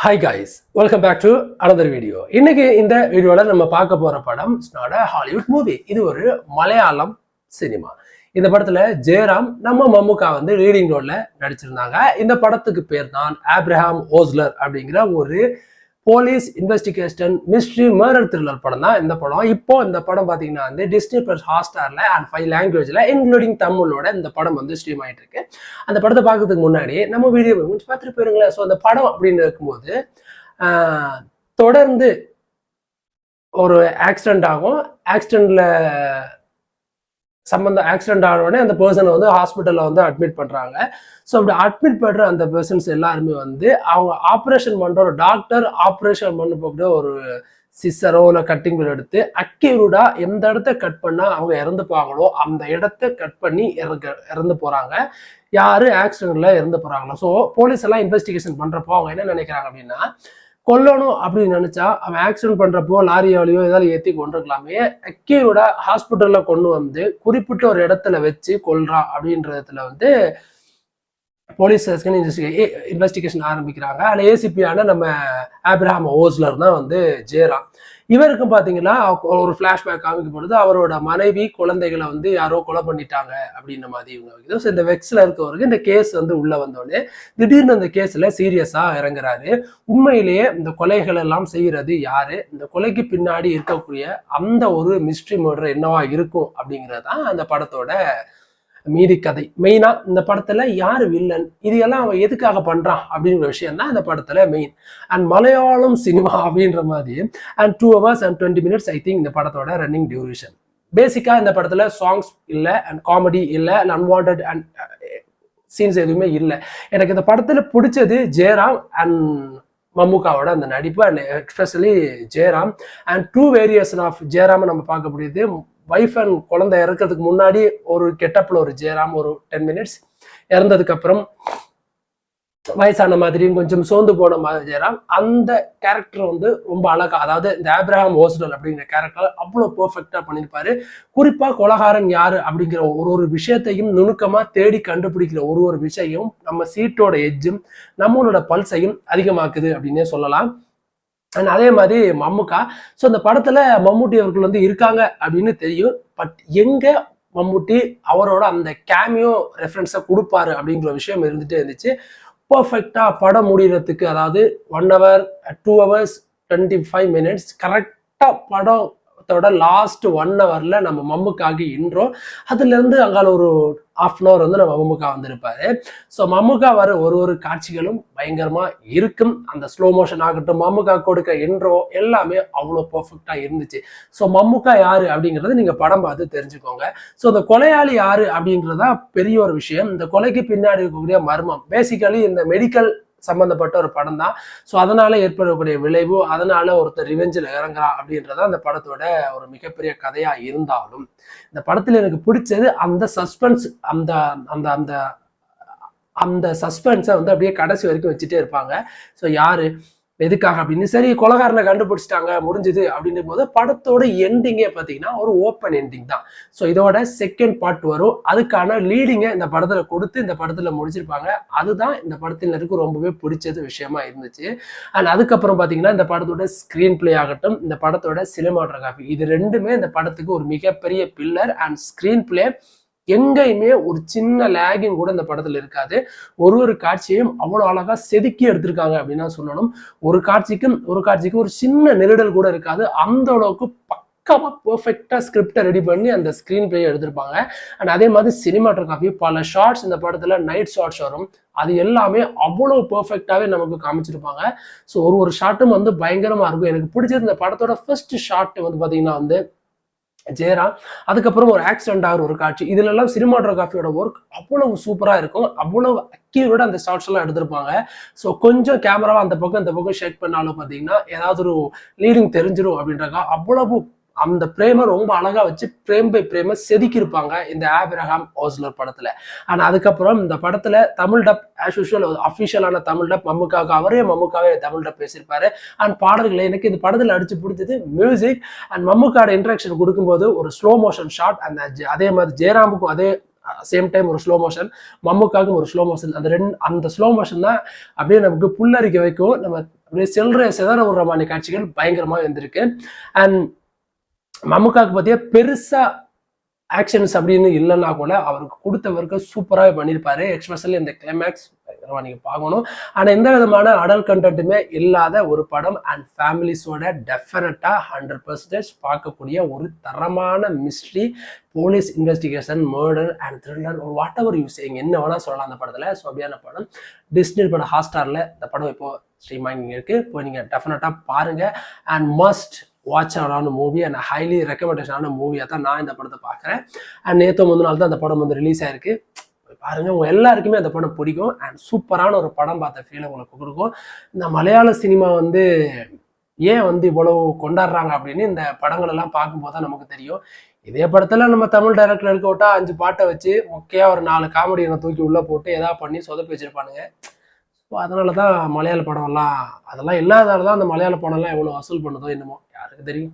Hi guys, welcome back to another video. இன்னைக்கு இந்த வீடியோல நம்ம பார்க்க போற படம் it's not a Hollywood movie. இது ஒரு மலையாளம் சினிமா. இந்த படத்துல ஜெயராம் நம்ம மம்முக்கா வந்து லீடிங் ரோல்ல நடிச்சிருந்தாங்க. இந்த படத்துக்கு பேர் தான் ஆப்ரஹாம் ஓஸ்லர் அப்படிங்கிற ஒரு police investigation mystery murder thriller படம் தான் இந்த படம். இப்போ இந்த படம் பார்த்தீங்கன்னா வந்து டிஸ்னி பிளஸ் ஹாட்ஸ்டார்ல அண்ட் 5 லாங்குவேஜ்ல இன்க்ளூடிங் தமிழோட இந்த படம் வந்து ஸ்ட்ரீம் ஆகிட்டு இருக்கு. அந்த படத்தை பார்க்கறதுக்கு முன்னாடி நம்ம வீடியோ கொஞ்சம் பார்த்துட்டு போயிருங்களேன். ஸோ அந்த படம் அப்படின்னு இருக்கும்போது தொடர்ந்து ஒரு ஆக்சிடென்ட் ஆகும். ஆக்சிடென்ட்ல ஆக்சிடென்ட் ஆன உடனே அந்த பர்சனை வந்து ஹாஸ்பிட்டலில் வந்து அட்மிட் பண்ணுறாங்க. ஸோ அப்படி அட்மிட் பண்ணுற அந்த பர்சன்ஸ் எல்லாருமே வந்து அவங்க ஆப்ரேஷன் பண்ணுற ஒரு டாக்டர் ஆப்ரேஷன் பண்ண போகிற ஒரு சிஸ்ஸரோ இல்லை கட்டிங் பிளேட் எடுத்து அக்யூரேட்டா எந்த இடத்த கட் பண்ணால் அவங்க இறந்து போவாங்களோ அந்த இடத்த கட் பண்ணி இறந்து போகிறாங்க. யாரு ஆக்சிடென்ட்ல இறந்து போகிறாங்களோ. ஸோ போலீஸ் எல்லாம் இன்வெஸ்டிகேஷன் பண்ணுறப்போ அவங்க என்ன நினைக்கிறாங்க அப்படின்னா, கொல்லணும் அப்படின்னு நினைச்சா அவன் ஆக்சிடென்ட் பண்றப்போ லாரியாலேயோ ஏதாவது ஏற்றி கொண்டிருக்கலாமே, அக்யூரேட்டா ஹாஸ்பிட்டல்ல கொண்டு வந்து குறிப்பிட்ட ஒரு இடத்துல வச்சு கொல்றான் அப்படின்றதுல வந்து போலீஸ் இன்வெஸ்டிகேஷன் ஆரம்பிக்கிறாங்க. அதில் ஏசிபியான நம்ம ஆப்ரஹாம் ஓஸ்லர் தான் வந்து ஜெயராம். இவருக்கும் பார்த்தீங்கன்னா ஒரு ஃப்ளாஷ்பேக் காமிக்கப்படுது. அவரோட மனைவி குழந்தைகளை வந்து யாரோ கொலை பண்ணிட்டாங்க அப்படின்ற மாதிரி இவங்க. ஸோ இந்த வெக்ஸில் இருக்கவருக்கு இந்த கேஸ் வந்து உள்ள வந்தோடனே திடீர்னு அந்த கேஸில் சீரியஸாக இறங்குறாரு. உண்மையிலேயே இந்த கொலைகள் எல்லாம் செய்கிறது யாரு, இந்த கொலைக்கு பின்னாடி இருக்கக்கூடிய அந்த ஒரு மிஸ்ட்ரி மர்டர் என்னவா இருக்கும் அப்படிங்கிறது தான் அந்த படத்தோட மீதி கதை. மெயினா இந்த படத்துல யாரு வில்லன், இது எல்லாம் அவன் எதுக்காக பண்றான் அப்படிங்கிற விஷயம் தான் இந்த படத்துல மெயின். அண்ட் மலையாளம் சினிமா அப்படின்ற மாதிரி and 2 hours and 20 minutes I think இந்த படத்தோட ரன்னிங் டியூரேஷன். பேசிக்கா இந்த படத்துல சாங்ஸ் இல்லை அண்ட் காமெடி இல்லை அண்ட் அன்வான்ட் அண்ட் சீன்ஸ் எதுவுமே இல்லை. எனக்கு இந்த படத்துல பிடிச்சது ஜெயராம் அண்ட் மம்முக்காவோட அந்த நடிப்பு and especially Jayaram and 2 variation of Jayaram நம்ம பார்க்க முடியுது. வைஃப் அண்ட் குழந்தை இறக்கிறதுக்கு முன்னாடி ஒரு கெட்டப்ல ஒரு ஜெயராம் ஒரு 10 minutes, இறந்ததுக்கு அப்புறம் வயசான மாதிரியும் கொஞ்சம் சோர்ந்து போன மாதிரி ஜெயராம். அந்த கேரக்டர் வந்து ரொம்ப அழகா, அதாவது இந்த ஆப்ரஹாம் ஓஸ்லர் அப்படிங்கிற கேரக்டர் அவ்வளோ பெர்ஃபெக்டா பண்ணியிருப்பாரு. குறிப்பா கொலகாரன் யாரு அப்படிங்கிற ஒரு விஷயத்தையும் நுணுக்கமா தேடி கண்டுபிடிக்கிற ஒரு விஷயம் நம்ம சீட்டோட எஜ்ஜும் நம்மளோட பல்ஸையும் அதிகமாக்குது அப்படின்னே சொல்லலாம். அண்ட் அதே மாதிரி மம்முக்கா. ஸோ இந்த படத்துல மம்முட்டி அவர்கள் வந்து இருக்காங்க அப்படின்னு தெரியும். பட் எங்க மம்முட்டி அவரோட அந்த கேமியோ ரெஃபரன்ஸை கொடுப்பாரு அப்படிங்கிற விஷயம் இருந்துட்டே இருந்துச்சு. பர்ஃபெக்டா படம் முடிகிறதுக்கு, அதாவது 1 hour 2 hours 25 minutes கரெக்டா படத்தோட லாஸ்ட் 1 hourல நம்ம மம்முக்காக இன்றோம். அதுல இருந்து அங்கால ஒரு 1/2 hour வந்து நம்ம மம்முக்கா வந்திருப்பாரு. ஸோ மம்முக்கா வர ஒரு காட்சிகளும் பயங்கரமா இருக்கும். அந்த ஸ்லோ மோஷன் ஆகட்டும், மம்முக்கா கொடுக்க இன்ட்ரோ எல்லாமே அவ்வளோ பர்ஃபெக்டா இருந்துச்சு. ஸோ மம்முக்கா யாரு அப்படிங்கறத நீங்க படம் பார்த்து தெரிஞ்சுக்கோங்க. ஸோ இந்த கொலையாளி யாரு அப்படிங்கிறதா பெரிய ஒரு விஷயம். இந்த கொலைக்கு பின்னாடி இருக்கக்கூடிய மர்மம் பேசிக்கலி இந்த மெடிக்கல் சம்பந்தப்பட்ட ஒரு படம் தான். ஸோ அதனால ஏற்படக்கூடிய விளைவு, அதனால ஒருத்தர் ரிவெஞ்சில் இறங்குறான் அப்படின்றத அந்த படத்தோட ஒரு மிகப்பெரிய கதையா இருந்தாலும், இந்த படத்துல எனக்கு பிடிச்சது அந்த சஸ்பென்ஸ். அந்த அந்த அந்த அந்த சஸ்பென்ஸை வந்து அப்படியே கடைசி வரைக்கும் வச்சுட்டே இருப்பாங்க. ஸோ யாரு எதுக்காக அப்படின்னு, சரி கொலகாரனை கண்டுபிடிச்சிட்டாங்க முடிஞ்சது அப்படின்னும் போது படத்தோட எண்டிங்கே பார்த்தீங்கன்னா ஒரு ஓப்பன் எண்டிங் தான். ஸோ இதோட செகண்ட் பார்ட் வரும். அதுக்கான லீடிங்கை இந்த படத்துல கொடுத்து இந்த படத்துல முடிச்சிருப்பாங்க. அதுதான் இந்த படத்தினருக்கு ரொம்பவே பிடிச்சது விஷயமா இருந்துச்சு. அண்ட் அதுக்கப்புறம் பார்த்தீங்கன்னா இந்த படத்தோட ஸ்கிரீன் பிளே ஆகட்டும், இந்த படத்தோட சினிமாட்டோகிராஃபி, இது ரெண்டுமே இந்த படத்துக்கு ஒரு மிகப்பெரிய பில்லர். அண்ட் ஸ்கிரீன் பிளே எங்கேயுமே ஒரு சின்ன லேகிங் கூட இந்த படத்துல இருக்காது. ஒரு காட்சியையும் அவ்வளவு அழகா செதுக்கி எடுத்திருக்காங்க அப்படின்னு சொல்லணும். ஒரு காட்சிக்கு ஒரு சின்ன நெருடல் கூட இருக்காது. அந்த அளவுக்கு பக்காவா பெர்ஃபெக்டா ஸ்கிரிப்டை ரெடி பண்ணி அந்த ஸ்கிரீன் பிளே எடுத்திருப்பாங்க. அண்ட் அதே மாதிரி சினிமாட்டோகிராஃபி, பல ஷார்ட்ஸ் இந்த படத்துல நைட் ஷார்ட்ஸ் வரும். அது எல்லாமே அவ்வளவு பெர்ஃபெக்டாவே நமக்கு காமிச்சிருப்பாங்க. ஸோ ஒரு ஷார்ட்டும் வந்து பயங்கரமா இருக்கும். எனக்கு பிடிச்சது இந்த படத்தோட ஃபர்ஸ்ட் ஷார்ட் வந்து பாத்தீங்கன்னா வந்து ஜெயராம், அதுக்கப்புறம் ஒரு ஆக்சிடென்ட் ஆகிற ஒரு காட்சி. இதுல எல்லாம் சினிமாட்டோகிராஃபியோட ஒர்க் அவ்வளவு சூப்பரா இருக்கும். அவ்வளவு அக்யூரேட்டா அந்த ஷார்ட்ஸ் எல்லாம் எடுத்திருப்பாங்க. ஸோ கொஞ்சம் கேமராவா அந்த பக்கம் ஷேக் பண்ணாலும் பார்த்தீங்கன்னா ஏதாவது ஒரு லீடிங் தெரிஞ்சிடும் அப்படின்றாங்க. அவ்வளவு அந்த பிரேமை ரொம்ப அழகா வச்சு பிரேம் பை பிரேமை செதுக்கியிருப்பாங்க இந்த ஆப்ரஹாம் ஓஸ்லர் படத்துல. ஆனா அதுக்கப்புறம் இந்த படத்துல தமிழ் டப் ஆஸ் யூஷுவல் அஃபிஷியலான தமிழ் டப் மம்முக்காவே தமிழ் டப் பேசியிருப்பாரு. அண்ட் பாடல்களை எனக்கு இந்த படத்துல அடிச்சு பிடிச்சது மியூசிக் அண்ட் மம்முக்காவோட இன்ட்ராக்ஷன் கொடுக்கும்போது ஒரு ஸ்லோ மோஷன் ஷாட். அதே மாதிரி ஜெயராமுக்கும் அதே சேம் டைம் ஒரு ஸ்லோ மோஷன், மம்முக்காகவும் ஒரு ஸ்லோ மோஷன். அந்த ஸ்லோ மோஷன் தான் அப்படியே நமக்கு புல்லரிக்க வைக்கும். நம்ம அப்படியே சிதற விடுற மாதிரி காட்சிகள் பயங்கரமா வந்திருக்கு. அண்ட் மம்முக்காக்கு பத்தியா பெருசா ஆக்ஷன்ஸ் அப்படின்னு இல்லைன்னா கூட அவருக்கு கொடுத்தவருக்கு சூப்பராகவே பண்ணியிருப்பாரு. எக்ஸ்பெஷலி இந்த கிளைமேக்ஸ் நீங்க பார்க்கணும். ஆனா எந்த விதமான அடல்ட் கண்டென்ட்டுமே இல்லாத ஒரு படம் அண்ட் ஃபேமிலிஸோட டெஃபினட்டா 100% பார்க்கக்கூடிய ஒரு தரமான mystery, police investigation, murder and thriller, what ever you saying, என்ன வேணா சொல்லலாம் அந்த படத்துல. ஸோ அப்படியான படம் டிஸ்னி படம் ஹாட்ஸ்டார்ல இந்த படம் இப்போ ஸ்ட்ரீமிங் இருக்கு. இப்போ நீங்க டெஃபினட்டா பாருங்க அண்ட் மஸ்ட் வாட்ச் ஆன மூவி அண்ட் ஹைலி ரெக்கமெண்டேஷனான மூவியாக தான் நான் இந்த படத்தை பார்க்குறேன். அண்ட் நேற்று முந்தின நாள் தான் அந்த படம் வந்து ரிலீஸ் ஆயிருக்கு. பாருங்க, உங்க எல்லாருக்குமே அந்த படம் பிடிக்கும் அண்ட் சூப்பரான ஒரு படம் பார்த்த ஃபீல் உங்களுக்கு கொடுக்கும். இந்த மலையாள சினிமா வந்து ஏன் வந்து இவ்வளவு கொண்டாடுறாங்க அப்படின்னு இந்த படங்கள் எல்லாம் பார்க்கும்போது தான் நமக்கு தெரியும். இதே படத்துல நம்ம தமிழ் டைரக்டர் இருக்க விட்டா 5 பாட்டை வச்சு மொக்கையா ஒரு 4 காமெடியை தூக்கி உள்ள போட்டு ஏதாவது பண்ணி சொதப்பி வச்சிருப்பானுங்க. அதனாலதான் மலையாள படம் எல்லாம் அதெல்லாம் இல்லாததாலதான் அந்த மலையாள படம் எல்லாம் எவ்வளவு வசூல் பண்ணுதோ என்னமோ யாருக்கு தெரியும்.